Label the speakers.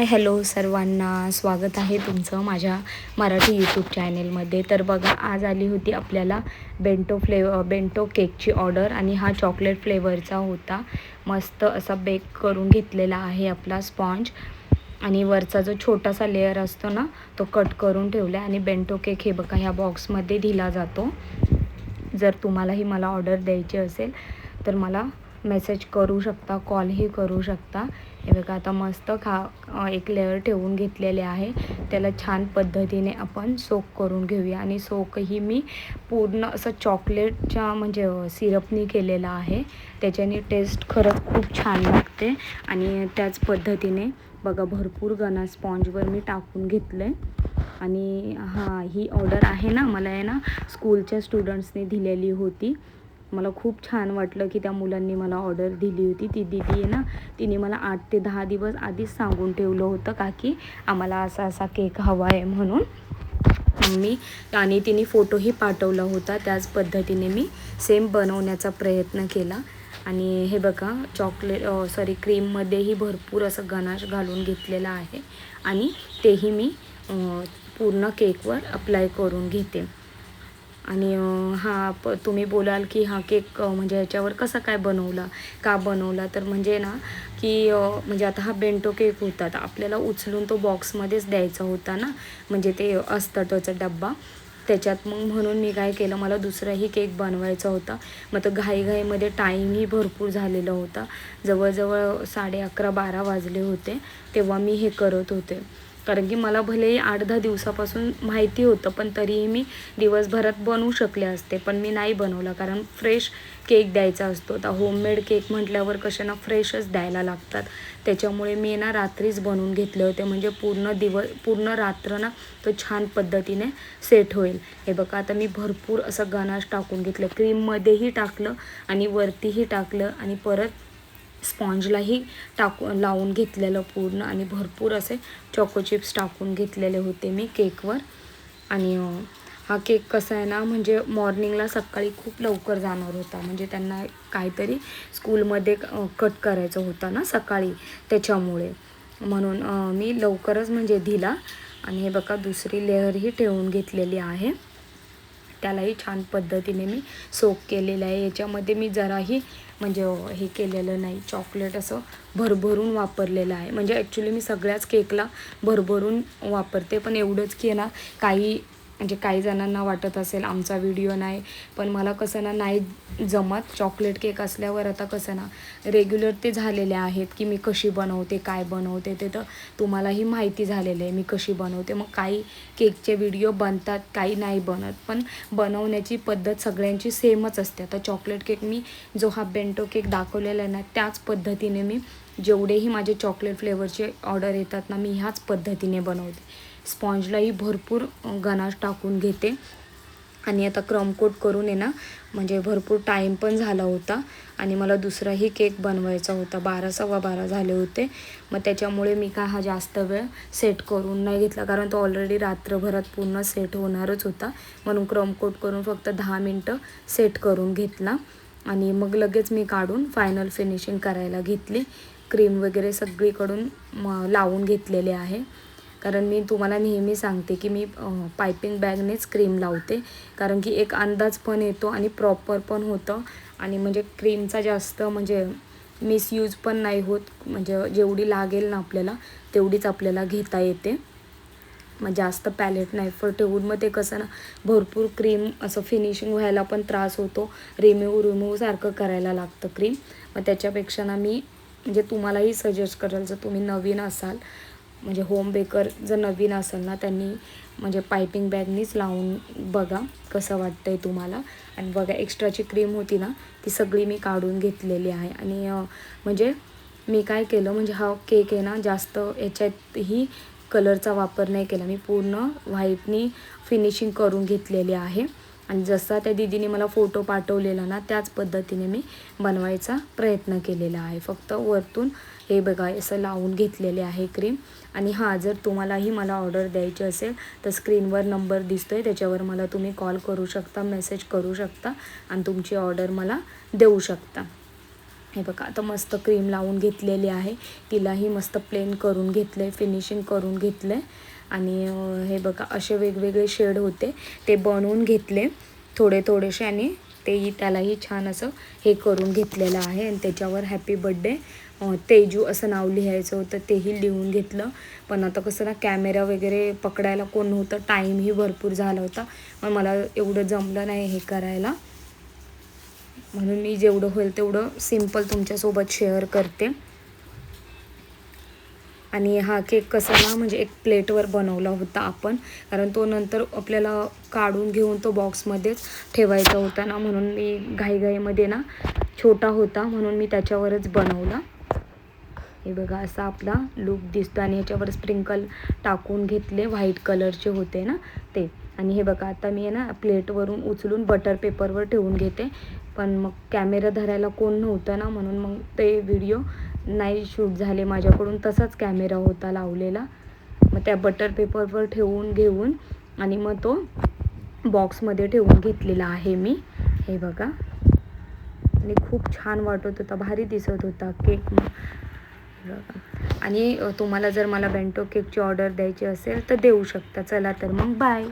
Speaker 1: Hi hello सर्वांना, स्वागत आहे तुमचं माझ्या मराठी यूट्यूब चॅनेलमध्ये. तर बघा, आज आली होती आपल्याला बेंटो केकची ऑर्डर आणि हा चॉकलेट फ्लेवरचा होता. मस्त असा बेक करून घेतलेला आहे आपला स्पॉन्ज, आणि वरचा जो छोटासा लेअर असतो ना तो कट करून ठेवला. आणि बेंटो केक हे बघा ह्या बॉक्समध्ये दिला जातो. जर तुम्हालाही मला ऑर्डर द्यायची असेल तर मला मेसेज करू शकता, कॉलही करू शकता. हे बघा, आता मस्त एक लेअर ठेवून घेतलेले आहे. त्याला छान पद्धतीने आपण सोक करून घेऊया. आणि सोकही मी पूर्ण असं चॉकलेटच्या म्हणजे सिरपनी केलेलं आहे. त्याच्याने टेस्ट खरंच खूप छान लागते. आणि त्याच पद्धतीने बघा, भरपूर गणा स्पॉन्जवर मी टाकून घेतलं आहे. आणि ही ऑर्डर आहे ना, मला आहे ना स्कूलच्या स्टुडंट्सने दिलेली होती. मला खूप छान वाटलं की त्या मुलांनी मला ऑर्डर दिली होती. ती दीदी आहे ना, तिने मला 8 ते 10 दिवस आधीच सांगून ठेवलं होतं का की आम्हाला असा केक हवा आहे म्हणून. आणि तिने फोटोही पाठवला होता. त्याच पद्धतीने मी सेम बनवण्याचा प्रयत्न केला. आणि हे बघा, क्रीममध्येही भरपूर असं गनाश घालून घेतलेला आहे. आणि तेही मी पूर्ण केकवर अप्लाय करून घेते. आणि तुम्ही बोलाल की हा केक म्हणजे ह्याच्यावर कसा काय बनवला, का बनवला? तर म्हणजे ना की म्हणजे आता हा बेंटो केक होता, तर आपल्याला उचलून तो बॉक्समध्येच द्यायचा होता ना, म्हणजे ते असतं त्याचा डब्बा त्याच्यात. मग म्हणून मी काय केलं, मला दुसराही केक बनवायचा होता. मग तो घाईघाईमध्ये टाईमही भरपूर झालेला होता. जवळजवळ 11:30-12 वाजले होते तेव्हा मी हे करत होते. कारण की मला भलेही 8-10 दिवसापासून माहिती होतं, पण तरीही मी दिवसभरात बनवू शकले असते, पण मी नाही बनवला. कारण फ्रेश केक द्यायचा असतो. आता होममेड केक म्हटल्यावर कसे ना फ्रेशच द्यायला लागतात. त्याच्यामुळे मी ना रात्रीच बनवून घेतले होते, म्हणजे पूर्ण रात्र ना तो छान पद्धतीने सेट होईल. हे बघा, आता मी भरपूर असं गनाश टाकून घेतलं. क्रीममध्येही टाकलं आणि वरतीही टाकलं आणि परत स्पॉन्जलाही लावून घेतलेलं पूर्ण. आणि भरपूर असे चॉको चिप्स टाकून घेतलेले होते मी केकवर. आणि हा केक कसा आहे ना, म्हणजे मॉर्निंगला सकाळी खूप लवकर जाणार होता, म्हणजे त्यांना काहीतरी स्कूलमध्ये कट करायचं होता ना सकाळी, त्याच्यामुळे म्हणून मी लवकरच म्हणजे दिला. आणि हे बघा, दुसरी लेअरही ठेवून घेतलेली आहे. त्यालाही छान पद्धतीने मी सोक केलेलं आहे. याच्यामध्ये मी जराही म्हणजे हे केलेलं नाही, चॉकलेट असं भरभरून वापरलेलं आहे. म्हणजे ॲक्च्युली मी सगळ्याच केकला भरभरून वापरते, पण एवढंच की ना काही जणांना वाटत असेल आमचा व्हिडिओ नाही, पण मला कसं ना नाही जमत चॉकलेट केक असल्यावर. आता कसं ना रेग्युलर ते झालेले आहेत की मी कशी बनवते, काय बनवते, ते तर तुम्हालाही माहिती झालेलं आहे मी कशी बनवते. मग काही केकचे व्हिडिओ बनतात, काही नाही बनत, पण बनवण्याची पद्धत सगळ्यांची सेमच असते. आता चॉकलेट केक मी जो हा बेंटो केक दाखवलेला आहे ना, त्याच पद्धतीने मी जेवढेही माझे चॉकलेट फ्लेवरचे ऑर्डर येतात ना, मी ह्याच पद्धतीने बनवते. स्पॉन्जलाही भरपूर गनाश टाकून घेते. आणि आता क्रमकोट करून आहे ना, म्हणजे भरपूर टाईम पण झाला होता आणि मला दुसराही केक बनवायचा होता. 12-12:15 झाले होते. मग त्याच्यामुळे मी हा जास्त वेळ सेट करून नाही घेतला, कारण तो ऑलरेडी रात्रभरात पूर्ण सेट होणारच होता. म्हणून क्रमकोट करून फक्त 10 मिनटं सेट करून घेतला. आणि मग लगेच मी काढून फायनल फिनिशिंग करायला घेतली. क्रीम वगैरे सगळीकडून लावून घेतलेले आहे. कारण मी तुम्हाला नेहमी सांगते की मी पायपिंग बॅगनेच क्रीम लावते, कारण की एक अंदाज पण येतो आणि प्रॉपर पण होतं. आणि म्हणजे क्रीमचा जास्त म्हणजे मिसयूज पण नाही होत. म्हणजे जेवढी लागेल ना आपल्याला तेवढीच आपल्याला घेता येते. मग जास्त पॅलेट नाईफवर ठेवून मग ते कसं ना भरपूर क्रीम असं फिनिशिंग व्हायला पण त्रास होतो. रिमूव्ह सारखं करायला लागतं क्रीम. मग त्याच्यापेक्षा ना मी म्हणजे तुम्हालाही सजेस्ट करेल, जर तुम्ही नवीन असाल, म्हणजे होम बेकर जर नवीन असेल ना, त्यांनी म्हणजे पायपिंग बॅगनीच लावून बघा कसं वाटतं आहे तुम्हाला. आणि बघा, एक्स्ट्राची क्रीम होती ना ती सगळी मी काढून घेतलेली आहे. आणि म्हणजे मी काय केलं, म्हणजे हा केक आहे ना जास्त याच्यातही कलरचा वापर नाही केला. मी पूर्ण व्हाईटनी फिनिशिंग करून घेतलेली आहे. आणि जसा त्या दीदीने मला फोटो पाठवलेला ना त्याच पद्धतीने मी बनवायचा प्रयत्न केलेला आहे. फक्त वरतून हे बघा असं लावून घेतलेले आहे क्रीम. आणि जर तुम्हालाही मला ऑर्डर द्यायची असेल तर स्क्रीनवर नंबर दिसतो आहे, त्याच्यावर मला तुम्ही कॉल करू शकता, मेसेज करू शकता आणि तुमची ऑर्डर मला देऊ शकता. हे बघा आता मस्त क्रीम लावून घेतलेली आहे, तिलाही मस्त प्लेन करून घेतलं आहे, फिनिशिंग करून घेतलं आहे. आणि हे बघा असे वेगवेगळे शेड होते ते बनवून घेतले थोडे थोडेसे, आणि तेही त्यालाही छान असं हे करून घेतलेलं आहे. आणि त्याच्यावर हॅपी बड्डे तेजू असं नाव लिहायचं होतं, तेही लिहून घेतलं. पण आता कसं ना कॅमेरा वगैरे पकडायला कोण नव्हतं, टाईमही भरपूर झाला होता, पण मला एवढं जमलं नाही हे करायला, म्हणून मी जेवढं होईल तेवढं सिम्पल तुमच्यासोबत शेअर करते. आणि हा केक कसा ना म्हणजे एक प्लेटवर बनवला होता आपण, कारण तो नंतर आपल्याला काढून घेऊन तो बॉक्समध्येच ठेवायचा होता ना, म्हणून मी घाईघाईमध्ये ना छोटा होता म्हणून मी त्याच्यावरच बनवला. हे बघा असा आपला लुक दिसतो. आणि याच्यावर स्प्रिंकल टाकून घेतले, व्हाईट कलरचे होते ना ते. आणि हे बघा आता मी आहे ना प्लेटवरून उचलून बटर पेपरवर ठेवून घेते, पण मग कॅमेरा धरायला कोण नव्हतं ना, म्हणून मग ते व्हिडिओ नाही शूट झाले माझ्याकडून, तसाच कॅमेरा होता लावलेला. मग त्या बटर पेपरवर ठेवून घेऊन आणि मग तो बॉक्समध्ये ठेवून घेतलेला आहे मी. हे बघा, आणि खूप छान वाटत होता, भारी दिसत होता केक. आणि तुम्हाला जर मला बेंटो केकची ऑर्डर द्यायची असेल तर देऊ शकता. चला तर मग बाय.